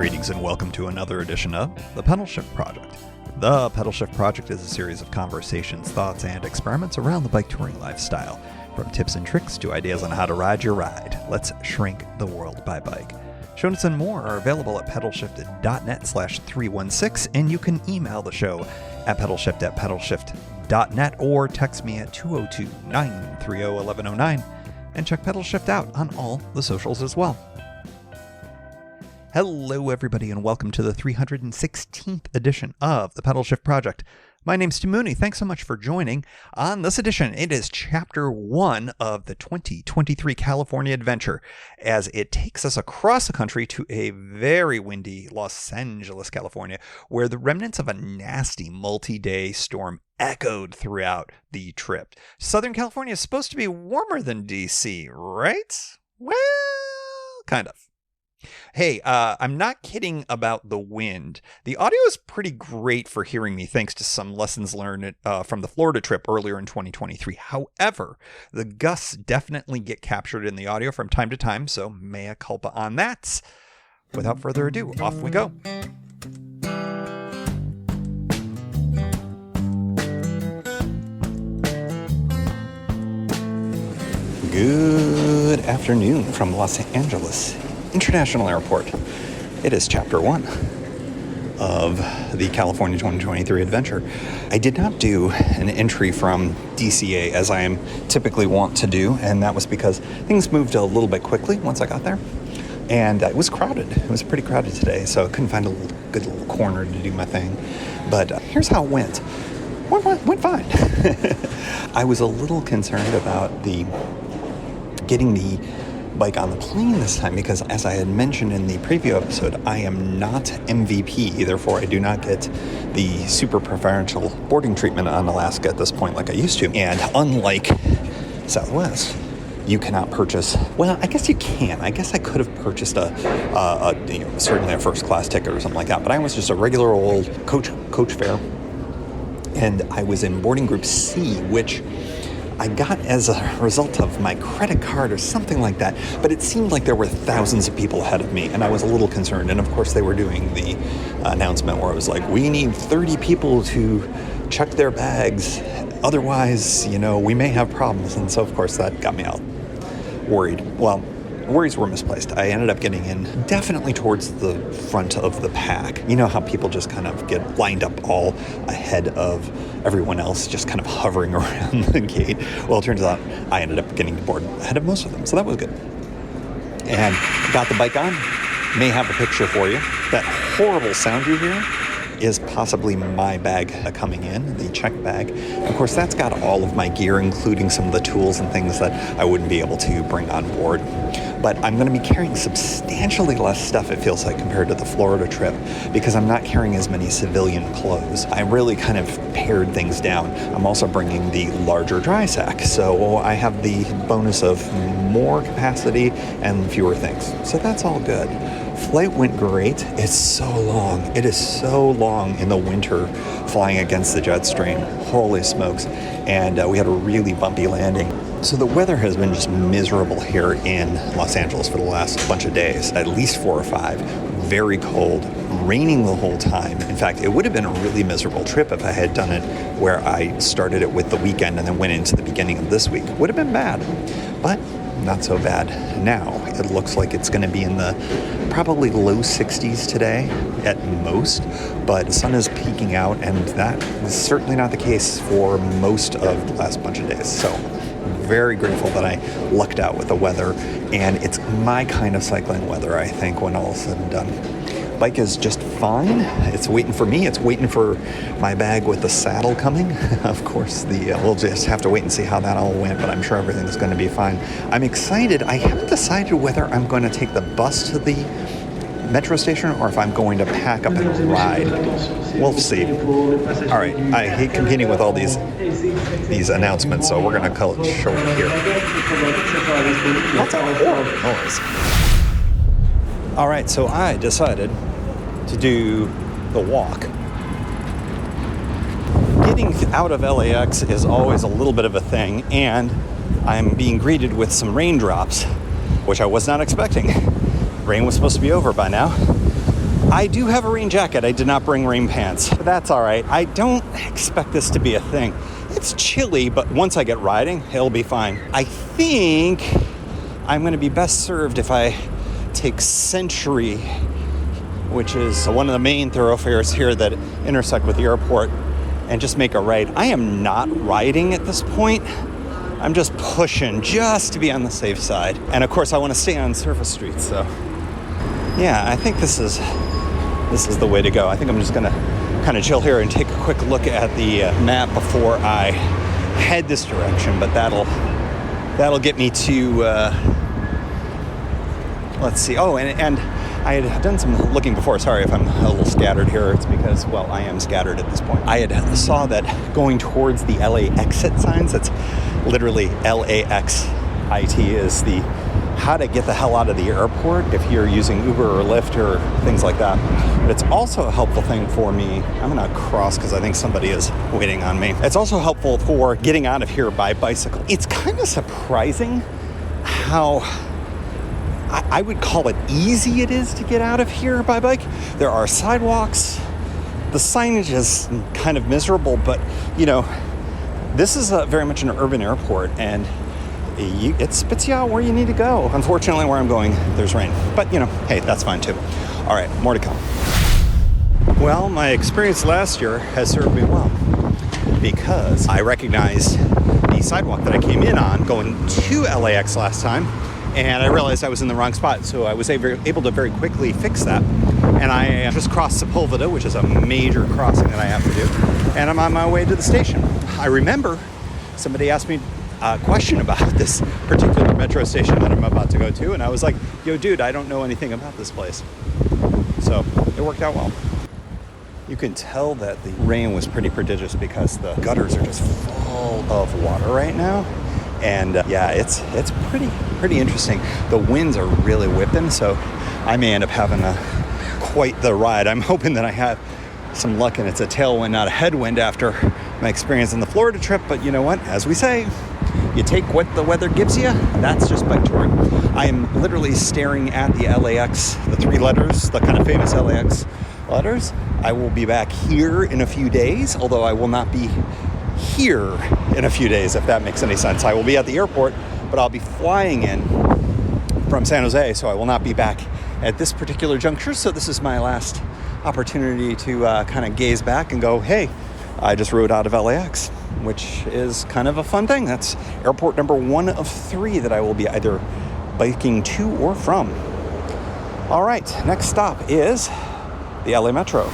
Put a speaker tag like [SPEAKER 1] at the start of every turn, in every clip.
[SPEAKER 1] Greetings and welcome to another edition of The Pedal Shift Project. The Pedal Shift Project is a series of conversations, thoughts, and experiments around the bike touring lifestyle. From tips and tricks to ideas on how to ride your ride, let's shrink the world by bike. Show notes and more are available at pedalshift.net/316, and you can email the show at pedalshift@pedalshift.net or text me at 202-930-1109, and check Pedal Shift out on all the socials as well. Hello, everybody, and welcome to the 316th edition of the Pedal Shift Project. My name's Tim Mooney. Thanks so much for joining. On this edition, it is Chapter 1 of the 2023 California Adventure, as it takes us across the country to a very windy Los Angeles, California, where the remnants of a nasty multi-day storm echoed throughout the trip. Southern California is supposed to be warmer than DC, right? Well, kind of. Hey, I'm not kidding about the wind. The audio is pretty great for hearing me thanks to some lessons learned from the Florida trip earlier in 2023. However, the gusts definitely get captured in the audio from time to time, so mea culpa on that. Without further ado, off we go. Good afternoon from Los Angeles International Airport. It is Chapter 1 of the California 2023 Adventure. I did not do an entry from DCA as I am typically want to do, and that was because things moved a little bit quickly once I got there, and it was crowded. It was pretty crowded today, so I couldn't find a good little corner to do my thing. But here's how it went. Went fine. I was a little concerned about getting the bike on the plane this time because, as I had mentioned in the preview episode, I am not MVP, therefore I do not get the super preferential boarding treatment on Alaska at this point like I used to. And unlike Southwest, you cannot purchase, well, I guess you can. I guess I could have purchased certainly a first class ticket or something like that, but I was just a regular old coach fare, and I was in boarding group C, which I got as a result of my credit card or something like that, but it seemed like there were thousands of people ahead of me, and I was a little concerned. And of course they were doing the announcement where it was like, we need 30 people to check their bags, otherwise, we may have problems. And so of course that got me out worried. Well, worries were misplaced. I ended up getting in definitely towards the front of the pack. You know how people just kind of get lined up all ahead of everyone else, just kind of hovering around the gate. Well, it turns out I ended up getting to board ahead of most of them, so that was good. And got the bike on. May have a picture for you. That horrible sound you hear is possibly my bag coming in, the check bag. Of course, that's got all of my gear, including some of the tools and things that I wouldn't be able to bring on board. But I'm going to be carrying substantially less stuff, it feels like, compared to the Florida trip, because I'm not carrying as many civilian clothes. I really kind of pared things down. I'm also bringing the larger dry sack, so I have the bonus of more capacity and fewer things. So that's all good. Flight went great. It's so long. It is so long in the winter flying against the jet stream. Holy smokes. And we had a really bumpy landing. So the weather has been just miserable here in Los Angeles for the last bunch of days, at least 4 or 5. Very cold, raining the whole time. In fact, it would have been a really miserable trip if I had done it where I started it with the weekend and then went into the beginning of this week. Would have been bad, but not so bad now. It looks like it's going to be in the probably low 60s today at most, but the sun is peeking out, and that is certainly not the case for most of the last bunch of days. So very grateful that I lucked out with the weather, and it's my kind of cycling weather, I think, when all is said and done. Bike is just fine. It's waiting for me. It's waiting for my bag with the saddle coming. Of course, we'll just have to wait and see how that all went, but I'm sure everything's going to be fine. I'm excited. I haven't decided whether I'm going to take the bus to the metro station or if I'm going to pack up and ride. We'll see. All right. I hate competing with all these announcements, so we're going to cut it short here. What's that horrible noise? All right, so I decided to do the walk. Getting out of LAX is always a little bit of a thing, and I'm being greeted with some raindrops, which I was not expecting. Rain was supposed to be over by now, I do have a rain jacket. I did not bring rain pants, but that's all right. I don't expect this to be a thing. It's chilly, but once I get riding, it'll be fine. I think I'm going to be best served if I take Century, which is one of the main thoroughfares here that intersect with the airport, and just make a right. I am not riding at this point. I'm just pushing just to be on the safe side. And of course, I want to stay on surface streets, so yeah, I think this is the way to go. I think I'm just going to kind of chill here and take a quick look at the map before I head this direction, but that'll get me to let's see. Oh, and I had done some looking before. Sorry if I'm a little scattered here. It's because, well, I am scattered at this point. I had saw that going towards the LA exit signs, that's literally LAX-IT is the how to get the hell out of the airport if you're using Uber or Lyft or things like that. But it's also a helpful thing for me. I'm going to cross because I think somebody is waiting on me. It's also helpful for getting out of here by bicycle. It's kind of surprising how I would call it easy it is to get out of here by bike. There are sidewalks. The signage is kind of miserable, but you know, this is very much an urban airport, and it spits you out where you need to go. Unfortunately, where I'm going, there's rain. But, you know, hey, that's fine too. All right, more to come. Well, my experience last year has served me well because I recognized the sidewalk that I came in on going to LAX last time, and I realized I was in the wrong spot. So I was able to very quickly fix that. And I just crossed Sepulveda, which is a major crossing that I have to do. And I'm on my way to the station. I remember somebody asked me a question about this particular metro station that I'm about to go to, and I was like, yo dude, I don't know anything about this place. So it worked out well. You can tell that the rain was pretty prodigious because the gutters are just full of water right now. And yeah, it's pretty interesting. The winds are really whipping, so I may end up having quite the ride. I'm hoping that I have some luck and it's a tailwind, not a headwind after my experience in the Florida trip. But you know what? As we say, you take what the weather gives you. That's just bike touring. I am literally staring at the LAX, the three letters, the kind of famous LAX letters. I will be back here in a few days, although I will not be here in a few days, if that makes any sense. I will be at the airport, but I'll be flying in from San Jose, so I will not be back at this particular juncture. So this is my last opportunity to kind of gaze back and go, hey, I just rode out of LAX, which is kind of a fun thing. That's airport number 1 of 3 that I will be either biking to or from. All right, next stop is the LA Metro.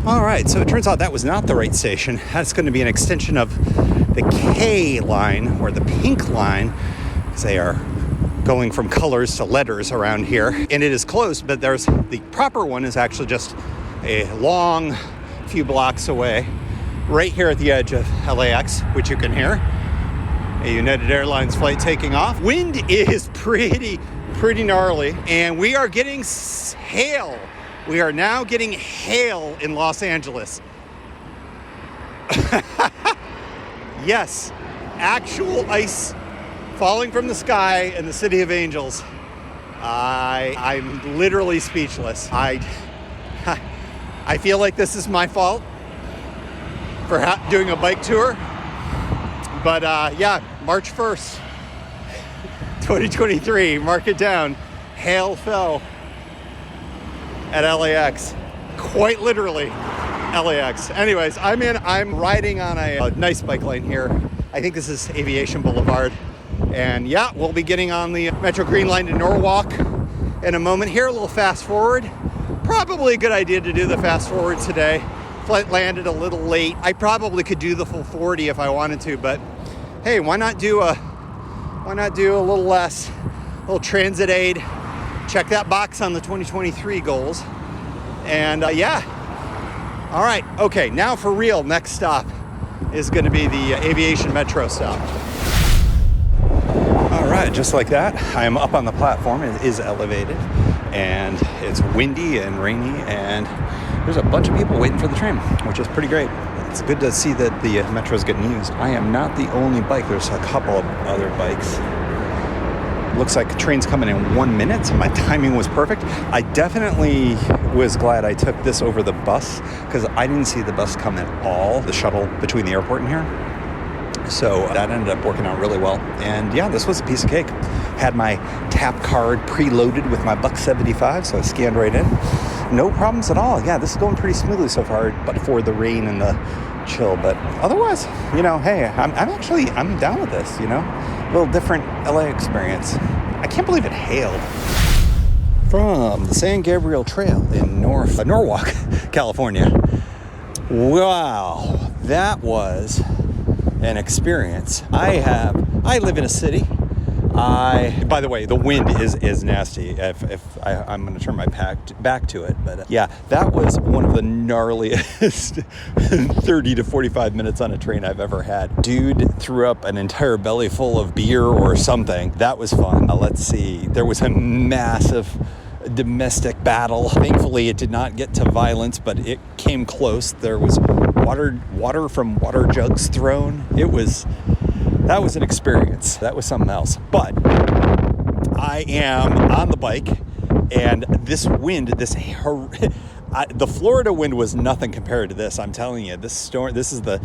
[SPEAKER 1] All right, so it turns out that was not the right station. That's going to be an extension of the K line, or the pink line, because they are going from colors to letters around here. And it is closed, but there's the proper one is actually just a long few blocks away, right here at the edge of LAX, which you can hear. A United Airlines flight taking off. Wind is pretty gnarly, and we are getting hail. We are now getting hail in Los Angeles. Yes, actual ice falling from the sky in the city of Angels. I'm literally speechless. I feel like this is my fault for doing a bike tour. But yeah, March 1st, 2023, mark it down. Hail fell at LAX. Quite literally, LAX. Anyways, I'm riding on a nice bike lane here. I think this is Aviation Boulevard. And yeah, we'll be getting on the Metro Green Line to Norwalk in a moment here. A little fast forward. Probably a good idea to do the fast forward today. Flight landed a little late. I probably could do the full 40 if I wanted to, but hey, why not do a little less, a little transit aid. Check that box on the 2023 goals. And yeah. All right, okay, now for real, next stop is gonna be the Aviation Metro stop. All right, just like that, I am up on the platform. It is elevated, and it's windy and rainy, and there's a bunch of people waiting for the train, which is pretty great. It's good to see that the Metro's getting used. I am not the only bike. There's a couple of other bikes Looks like the train's coming in 1 minute, so my timing was perfect. I definitely was glad I took this over the bus because I didn't see the bus come at all, the shuttle between the airport and here. So that ended up working out really well. And yeah, this was a piece of cake. Had my tap card preloaded with my $1.75, so I scanned right in. No problems at all. Yeah, this is going pretty smoothly so far, but for the rain and the chill. But otherwise, hey, I'm down with this, A little different LA experience. I can't believe it hailed. From the San Gabriel Trail in Norwalk, California. Wow, that was an experience. I live in a city. By the way, the wind is nasty. If I'm going to turn my back to it, but yeah, that was one of the gnarliest 30 to 45 minutes on a train I've ever had. Dude threw up an entire belly full of beer or something. That was fun. Let's see. There was a massive domestic battle. Thankfully, it did not get to violence, but it came close. There was water from water jugs thrown. That was an experience. That was something else. But I am on the bike, and this wind, the Florida wind was nothing compared to this. I'm telling you, this is the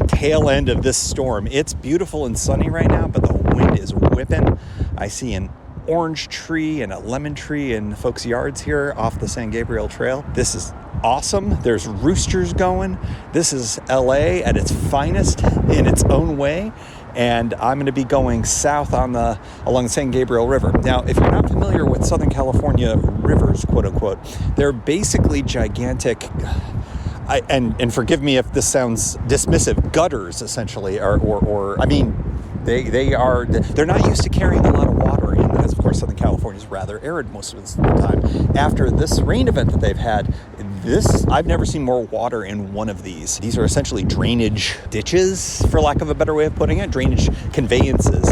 [SPEAKER 1] tail end of this storm. It's beautiful and sunny right now, but the wind is whipping. I see an orange tree and a lemon tree in folks' yards here off the San Gabriel Trail. This is awesome. There's roosters going. This is LA at its finest in its own way. And I'm going to be going south along the San Gabriel River. Now, if you're not familiar with Southern California rivers, quote unquote, they're basically gigantic, and forgive me if this sounds dismissive, gutters essentially, they're not used to carrying a lot of water in, because of course Southern California is rather arid most of the time. After this rain event that they've had, I've never seen more water in one of these. These are essentially drainage ditches, for lack of a better way of putting it, drainage conveyances.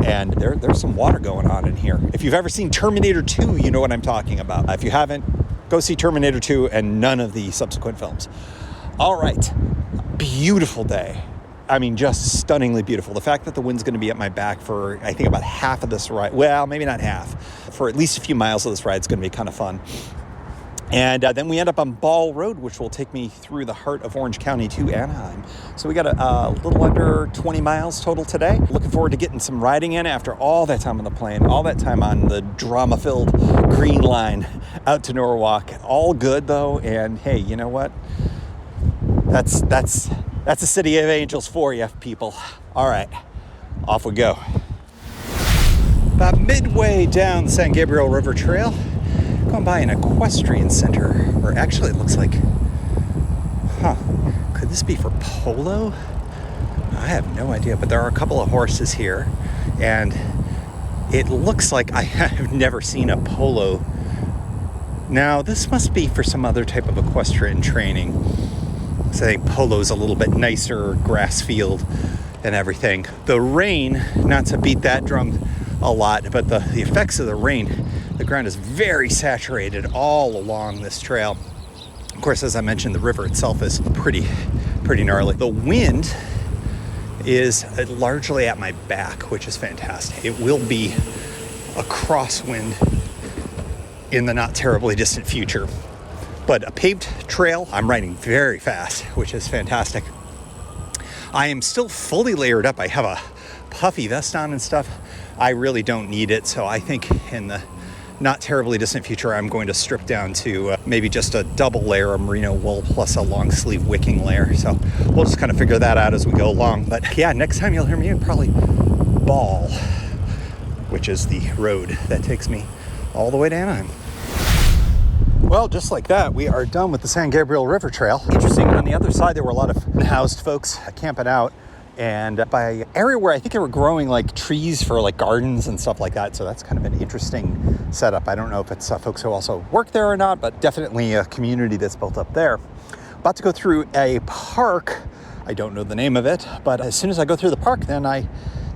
[SPEAKER 1] And there's some water going on in here. If you've ever seen Terminator 2, you know what I'm talking about. If you haven't, go see Terminator 2 and none of the subsequent films. All right, beautiful day. I mean, just stunningly beautiful. The fact that the wind's going to be at my back for, I think, about half of this ride. Well, maybe not half. For at least a few miles of this ride is going to be kind of fun. And then we end up on Ball Road, which will take me through the heart of Orange County to Anaheim. So we got a little under 20 miles total today. Looking forward to getting some riding in after all that time on the plane, all that time on the drama-filled Green Line out to Norwalk. All good, though. And hey, you know what? That's a city of angels for you, people. All right, off we go. About midway down the San Gabriel River Trail, going by an equestrian center, or actually it looks like, could this be for polo? I have no idea, but there are a couple of horses here, and it looks like I have never seen a polo. Now, this must be for some other type of equestrian training. So I think polo's a little bit nicer, grass field and everything. The rain, not to beat that drum a lot, but the effects of the rain, the ground is very saturated all along this trail. Of course, as I mentioned, the river itself is pretty gnarly. The wind is largely at my back, which is fantastic. It will be a crosswind in the not terribly distant future. But a paved trail, I'm riding very fast, which is fantastic. I am still fully layered up. I have a puffy vest on and stuff. I really don't need it, so I think in the not terribly distant future, I'm going to strip down to maybe just a double layer of merino wool plus a long sleeve wicking layer. So we'll just kind of figure that out as we go along. But yeah, next time you'll hear me, probably Ball, which is the road that takes me all the way to Anaheim. Well, just like that, we are done with the San Gabriel River Trail. Interesting, on the other side, there were a lot of unhoused folks camping out, and by an area where I think they were growing like trees for like gardens and stuff like that. So that's kind of an interesting setup. I don't know if it's folks who also work there or not, but definitely a community that's built up there. About to go through a park. I don't know the name of it, but as soon as I go through the park, then I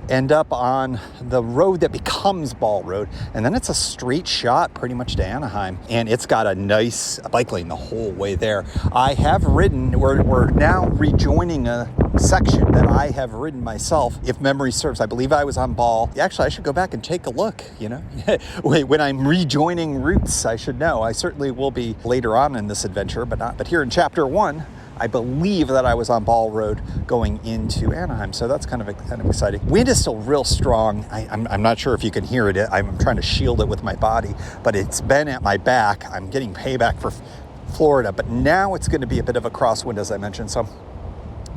[SPEAKER 1] end up on the road that becomes Ball Road, and then it's a straight shot pretty much to Anaheim, and it's got a nice bike lane the whole way there. I have ridden, we're now rejoining a section that I have ridden myself, if memory serves. I believe I was on Ball. Actually, I should go back and take a look, when I'm rejoining routes, I should know. I certainly will be later on in this adventure, but here in chapter 1, I believe that I was on Ball Road going into Anaheim, so that's kind of exciting. Wind is still real strong. I'm not sure if you can hear it. I'm trying to shield it with my body, but it's been at my back. I'm getting payback for Florida, but now it's going to be a bit of a crosswind, as I mentioned, so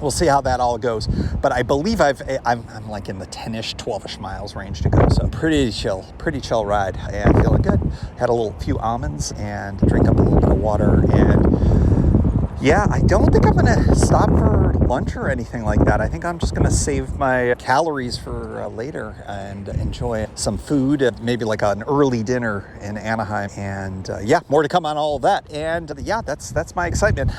[SPEAKER 1] we'll see how that all goes. But I believe I'm like in the 10-ish, 12-ish miles range to go, so pretty chill ride, and feeling good. Had a few almonds and drink up a little bit of water, and yeah, I don't think I'm going to stop for lunch or anything like that. I think I'm just going to save my calories for later and enjoy some food, maybe like an early dinner in Anaheim. And more to come on all of that. And that's my excitement.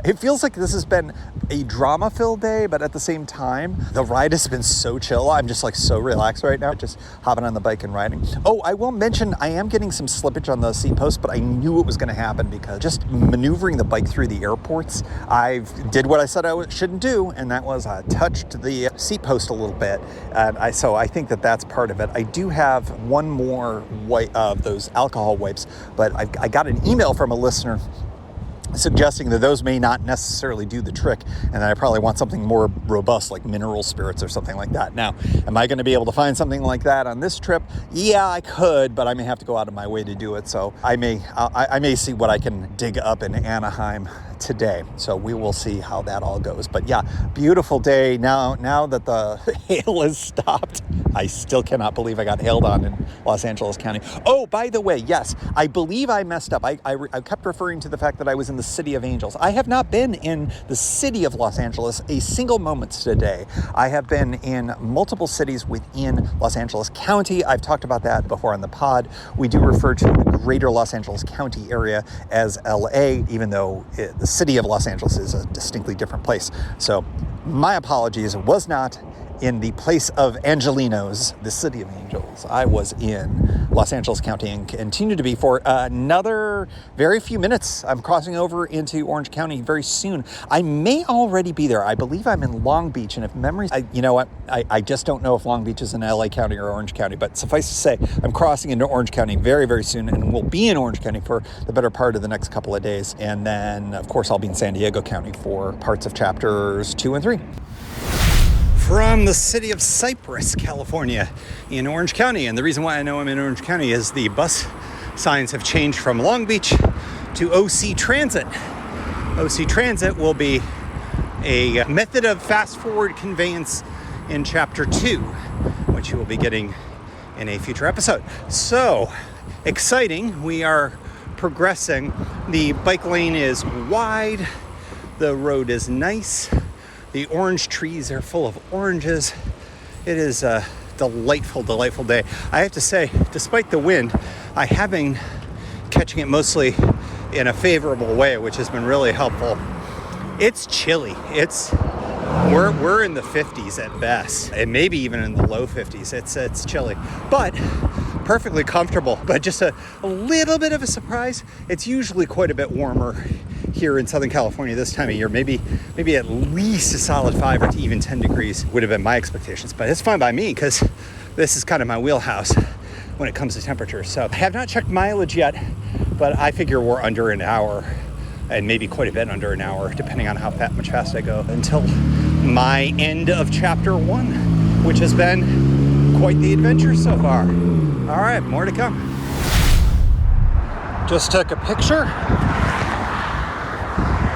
[SPEAKER 1] It feels like this has been a drama-filled day, but at the same time, the ride has been so chill. I'm just like so relaxed right now, just hopping on the bike and riding. Oh, I will mention I am getting some slippage on the seat post, but I knew it was going to happen because just maneuvering the bike through the airports, I did what I said I shouldn't do, and that was I touched the seat post a little bit, and so I think that's part of it. I do have one more wipe of those alcohol wipes, but I got an email from a listener suggesting that those may not necessarily do the trick, and that I probably want something more robust like mineral spirits or something like that. Now, am I going to be able to find something like that on this trip? Yeah, I could, but I may have to go out of my way to do it. So I may see what I can dig up in Anaheim today. So we will see how that all goes. But yeah, beautiful day. Now that the hail has stopped, I still cannot believe I got hailed on in Los Angeles County. Oh, by the way, yes, I believe I messed up. I kept referring to the fact that I was in the City of Angels. I have not been in the city of Los Angeles a single moment today. I have been in multiple cities within Los Angeles County. I've talked about that before on the pod. We do refer to the greater Los Angeles County area as LA, even though the city of Los Angeles is a distinctly different place. So my apologies. It was not in the place of Angelinos, the City of Angels. I was in Los Angeles County and continue to be for another very few minutes. I'm crossing over into Orange County very soon. I may already be there. I believe I'm in Long Beach, and if memories, you know what? I just don't know if Long Beach is in LA County or Orange County, but suffice to say, I'm crossing into Orange County very, very soon, and we'll be in Orange County for the better part of the next couple of days. And then, of course, I'll be in San Diego County for parts of chapters 2 and 3. From the city of Cypress, California, in Orange County. And the reason why I know I'm in Orange County is the bus signs have changed from Long Beach to OC Transit. OC Transit will be a method of fast forward conveyance in chapter 2, which you will be getting in a future episode. So exciting. We are progressing. The bike lane is wide. The road is nice. The orange trees are full of oranges. It is a delightful, delightful day. I have to say, despite the wind, I have been catching it mostly in a favorable way, which has been really helpful. It's chilly. We're in the 50s at best, and maybe even in the low 50s. It's chilly, but perfectly comfortable. But just a little bit of a surprise. It's usually quite a bit warmer here in Southern California this time of year. Maybe at least a solid 5 or even 10 degrees would have been my expectations, but it's fine by me because this is kind of my wheelhouse when it comes to temperature. So I have not checked mileage yet, but I figure we're under an hour, and maybe quite a bit under an hour, depending on how much fast I go, until my end of chapter 1, which has been quite the adventure so far. All right, more to come. Just took a picture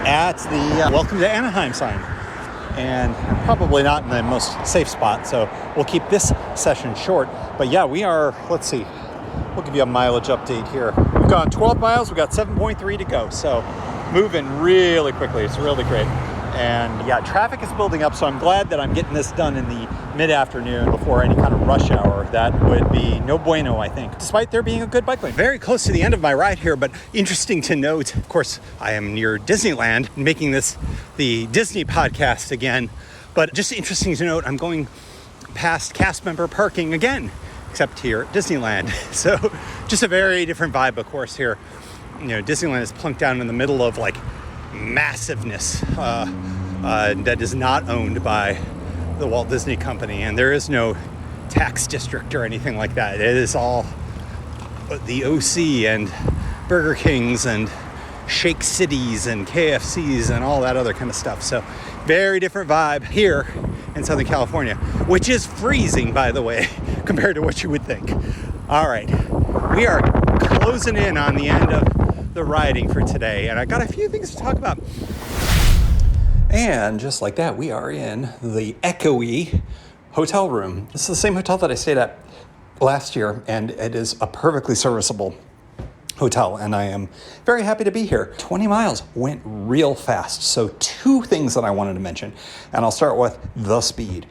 [SPEAKER 1] at the Welcome to Anaheim sign, and probably not in the most safe spot, so we'll keep this session short. But yeah, we are, let's see, we'll give you a mileage update here. We've gone 12 miles, we've got 7.3 to go, so moving really quickly. It's really great. And yeah, traffic is building up, so I'm glad that I'm getting this done in the mid-afternoon before any kind of rush hour. That would be no bueno, I think, despite there being a good bike lane. Very close to the end of my ride here, but interesting to note, of course, I am near Disneyland, making this the Disney podcast again, but just interesting to note, I'm going past cast member parking again, except here at Disneyland. So just a very different vibe, of course, here. Disneyland is plunked down in the middle of like massiveness that is not owned by the Walt Disney Company, and there is no tax district or anything like that. It is all the OC and Burger Kings and Shake Cities and KFCs and all that other kind of stuff. So very different vibe here in Southern California, which is freezing, by the way, compared to what you would think. All right, we are closing in on the end of the riding for today, and I got a few things to talk about. And just like that, we are in the echoey hotel room. This is the same hotel that I stayed at last year, and it is a perfectly serviceable hotel, and I am very happy to be here. 20 miles went real fast. So 2 things that I wanted to mention, and I'll start with the speed.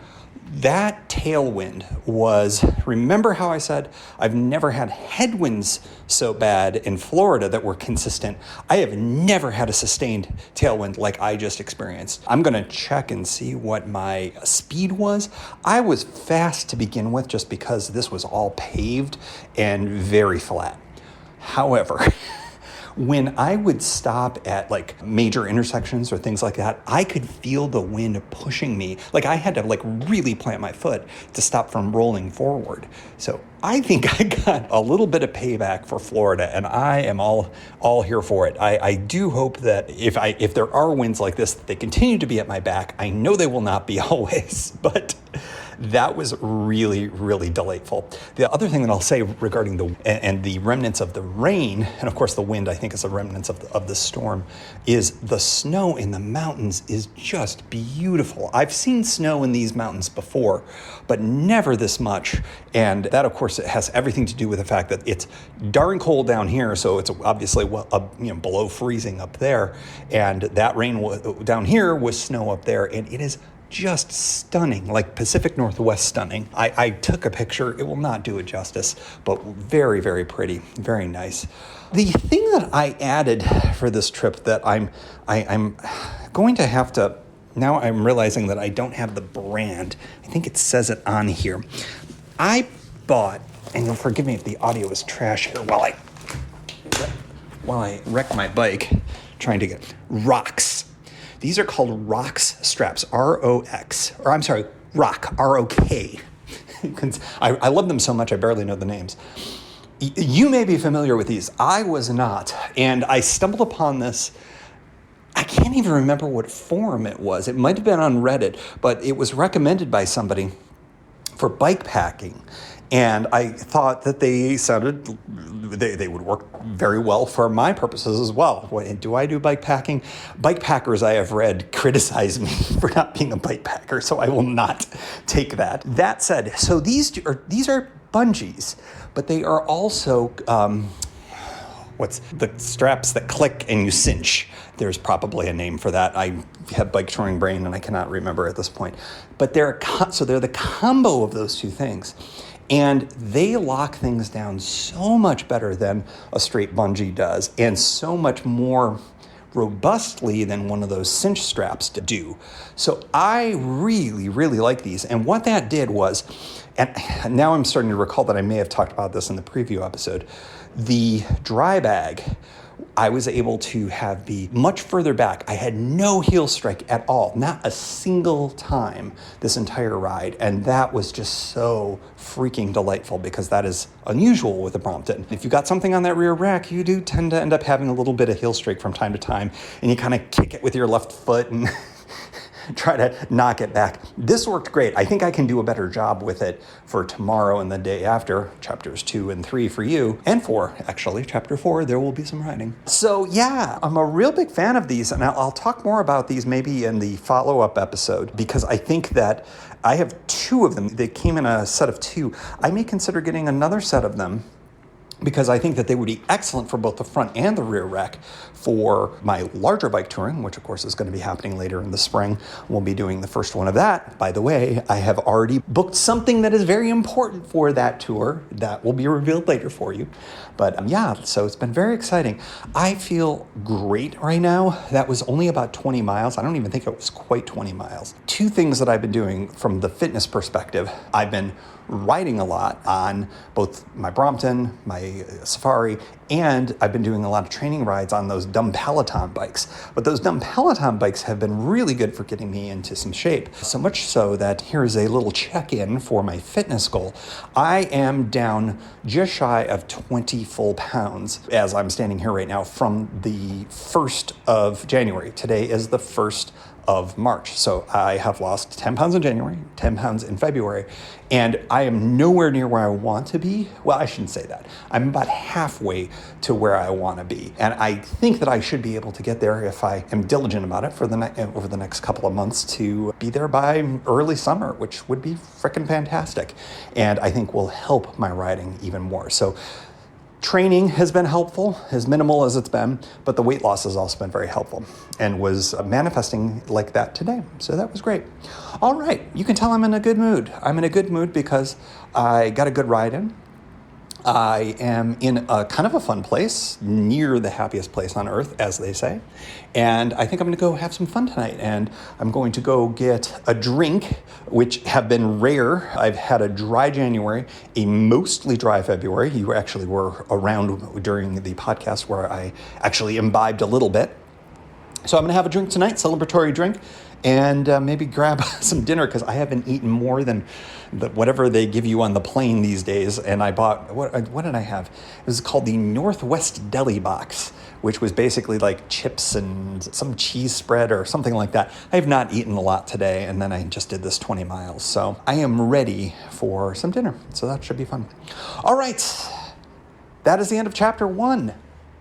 [SPEAKER 1] That tailwind was, remember how I said I've never had headwinds so bad in Florida that were consistent? I have never had a sustained tailwind like I just experienced. I'm going to check and see what my speed was. I was fast to begin with just because this was all paved and very flat. However, when I would stop at like major intersections or things like that, I could feel the wind pushing me. Like I had to like really plant my foot to stop from rolling forward. So I think I got a little bit of payback for Florida, and I am all here for it. I do hope that if there are winds like this, they continue to be at my back. I know they will not be always, but that was really, really delightful. The other thing that I'll say regarding the remnants of the rain, and of course the wind I think is the remnants of the storm, is the snow in the mountains is just beautiful. I've seen snow in these mountains before, but never this much. And that, of course, it has everything to do with the fact that it's darn cold down here, so it's obviously below freezing up there. And that rain down here was snow up there, and it is just stunning, like Pacific Northwest stunning. I took a picture. It will not do it justice, but very, very pretty, very nice. The thing that I added for this trip that I'm going to have to, now I'm realizing that I don't have the brand. I think it says it on here. I bought, and you'll forgive me if the audio is trash here while I wreck my bike trying to get rocks. These are called ROX straps, R-O-X, or I'm sorry, ROK, R-O-K. I love them so much I barely know the names. You may be familiar with these. I was not, and I stumbled upon this. I can't even remember what forum it was. It might have been on Reddit, but it was recommended by somebody for bike packing. And I thought that they would work very well for my purposes as well. Do I do bike packing? Bike packers I have read criticize me for not being a bike packer, so I will not take that. That said, so these are bungees, but they are also what's the straps that click and you cinch. There's probably a name for that. I have bike touring brain and I cannot remember at this point. But they're the combo of those 2 things. And they lock things down so much better than a straight bungee does, and so much more robustly than one of those cinch straps do. So I really, really like these. And what that did was, and now I'm starting to recall that I may have talked about this in the preview episode, the dry bag I was able to have be much further back. I had no heel strike at all, not a single time this entire ride. And that was just so freaking delightful because that is unusual with a Brompton. If you got something on that rear rack, you do tend to end up having a little bit of heel strike from time to time, and you kind of kick it with your left foot and try to knock it back. This worked great. I think I can do a better job with it for tomorrow and the day after, chapters 2 and 3 for you, and 4, actually. Chapter 4, there will be some riding. So yeah, I'm a real big fan of these, and I'll talk more about these maybe in the follow-up episode, because I think that I have 2 of them. They came in a set of 2. I may consider getting another set of them because I think that they would be excellent for both the front and the rear rack for my larger bike touring, which of course is going to be happening later in the spring. We'll be doing the first one of that. By the way, I have already booked something that is very important for that tour that will be revealed later for you. But so it's been very exciting. I feel great right now. That was only about 20 miles. I don't even think it was quite 20 miles. Two things that I've been doing from the fitness perspective. I've been riding a lot on both my Brompton, my Safari, and I've been doing a lot of training rides on those dumb Peloton bikes. But those dumb Peloton bikes have been really good for getting me into some shape. So much so that here's a little check-in for my fitness goal. I am down just shy of 20 full pounds as I'm standing here right now from the 1st of January. Today is the 1st of March. So I have lost 10 pounds in January, 10 pounds in February, and I am nowhere near where I want to be. Well, I shouldn't say that. I'm about halfway to where I want to be. And I think that I should be able to get there if I am diligent about it for over the next couple of months to be there by early summer, which would be freaking fantastic. And I think will help my riding even more. So training has been helpful, as minimal as it's been, but the weight loss has also been very helpful and was manifesting like that today. So that was great. All right, you can tell I'm in a good mood. I'm in a good mood because I got a good ride in. I am in a kind of a fun place, near the happiest place on earth, as they say. And I think I'm going to go have some fun tonight. And I'm going to go get a drink, which have been rare. I've had a dry January, a mostly dry February. You actually were around during the podcast where I actually imbibed a little bit. So I'm going to have a drink tonight, celebratory drink, and maybe grab some dinner because I haven't eaten more than whatever they give you on the plane these days. And I bought, what did I have? It was called the Northwest Deli Box, which was basically like chips and some cheese spread or something like that. I have not eaten a lot today, and then I just did this 20 miles. So I am ready for some dinner. So that should be fun. All right. That is the end of chapter 1.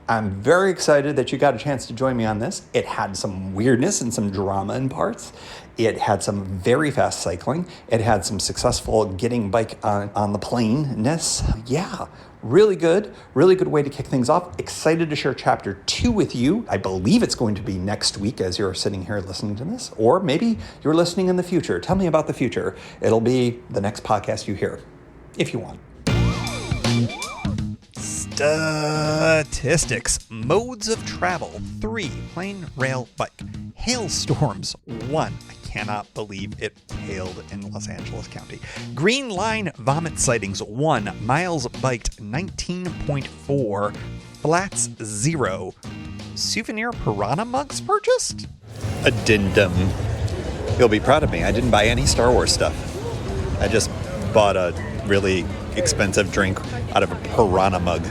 [SPEAKER 1] I'm very excited that you got a chance to join me on this. It had some weirdness and some drama in parts. It had some very fast cycling. It had some successful getting bike on the plane-ness. Yeah, really good way to kick things off. Excited to share chapter 2 with you. I believe it's going to be next week as you're sitting here listening to this, or maybe you're listening in the future. Tell me about the future. It'll be the next podcast you hear, if you want. Statistics. Modes of travel. 3. Plane, rail, bike. Hailstorms. 1. I cannot believe it hailed in Los Angeles County. Green line vomit sightings. 1. Miles biked. 19.4. Flats. 0. Souvenir piranha mugs purchased? Addendum. You'll be proud of me. I didn't buy any Star Wars stuff. I just bought a really expensive drink out of a piranha mug.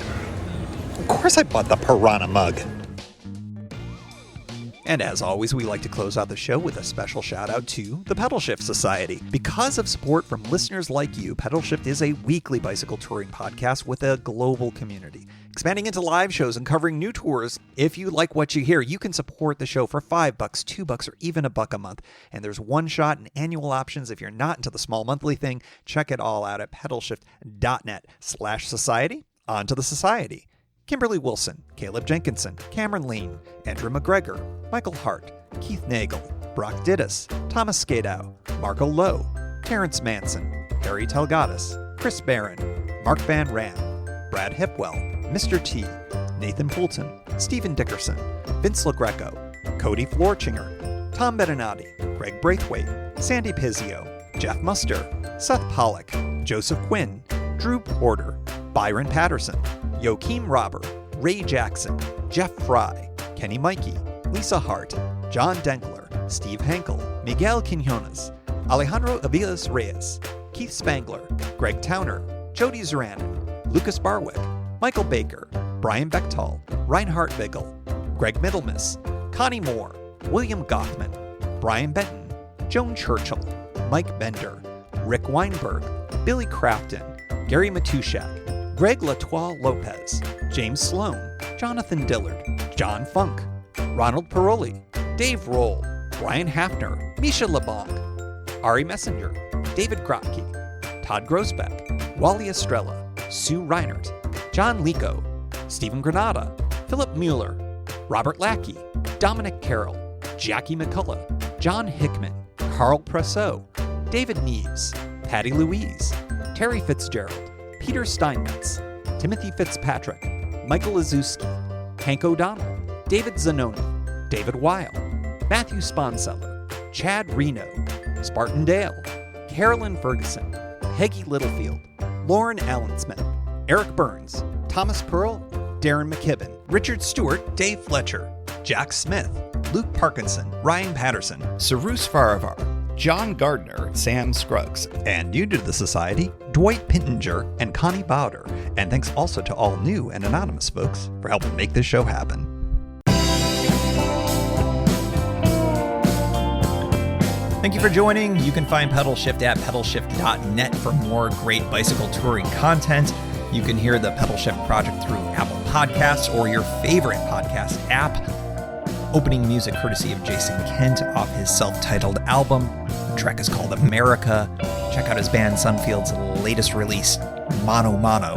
[SPEAKER 1] Of course I bought the piranha mug. And as always, we like to close out the show with a special shout out to the Pedal Shift Society. Because of support from listeners like you, Pedal Shift is a weekly bicycle touring podcast with a global community, expanding into live shows and covering new tours. If you like what you hear, you can support the show for $5, $2, or even $1 a month. And there's one shot and annual options. If you're not into the small monthly thing, check it all out at pedalshift.net/society. On to the society. Kimberly Wilson, Caleb Jenkinson, Cameron Lean, Andrew McGregor, Michael Hart, Keith Nagel, Brock Dittus, Thomas Skadow, Marco Lowe, Terrence Manson, Harry Telgadis, Chris Barron, Mark Van Ran, Brad Hipwell, Mr. T, Nathan Poulton, Stephen Dickerson, Vince LaGreco, Cody Florchinger, Tom Beninati, Greg Braithwaite, Sandy Pizzio, Jeff Muster, Seth Pollock, Joseph Quinn, Drew Porter, Byron Patterson, Joachim Robert, Ray Jackson, Jeff Fry, Kenny Mikey, Lisa Hart, John Denkler, Steve Henkel, Miguel Quinones, Alejandro Aviles Reyes, Keith Spangler, Greg Towner, Jody Zeranin, Lucas Barwick, Michael Baker, Brian Bechtal, Reinhard Vigel, Greg Middlemiss, Connie Moore, William Gothman, Brian Benton, Joan Churchill, Mike Bender, Rick Weinberg, Billy Crafton, Gary Matushak, Greg Latoile Lopez, James Sloan, Jonathan Dillard, John Funk, Ronald Paroli, Dave Roll, Brian Hafner, Misha LeBlanc, Ari Messenger, David Grotke, Todd Grosbeck, Wally Estrella, Sue Reinert,
[SPEAKER 2] John Lico, Stephen Granada, Philip Mueller, Robert Lackey, Dominic Carroll, Jackie McCullough, John Hickman, Carl Presseau, David Neves, Patty Louise, Terry Fitzgerald, Peter Steinmetz, Timothy Fitzpatrick, Michael Izuski, Hank O'Donnell, David Zanoni, David Weil, Matthew Sponseller, Chad Reno, Spartan Dale, Carolyn Ferguson, Peggy Littlefield, Lauren Allensmith, Eric Burns, Thomas Pearl, Darren McKibben, Richard Stewart, Dave Fletcher, Jack Smith, Luke Parkinson, Ryan Patterson, Sarus Faravar, John Gardner, Sam Scruggs, and new to the society, Dwight Pintinger and Connie Bowder. And thanks also to all new and anonymous folks for helping make this show happen. Thank you for joining. You can find Pedal Shift at pedalshift.net for more great bicycle touring content. You can hear the Pedal Shift project through Apple Podcasts or your favorite podcast app. Opening music courtesy of Jason Kent off his self-titled album. The track is called America. Check out his band Sunfield's latest release, Mono Mono,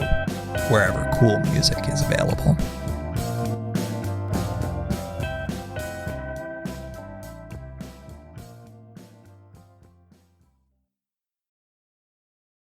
[SPEAKER 2] wherever cool music is available.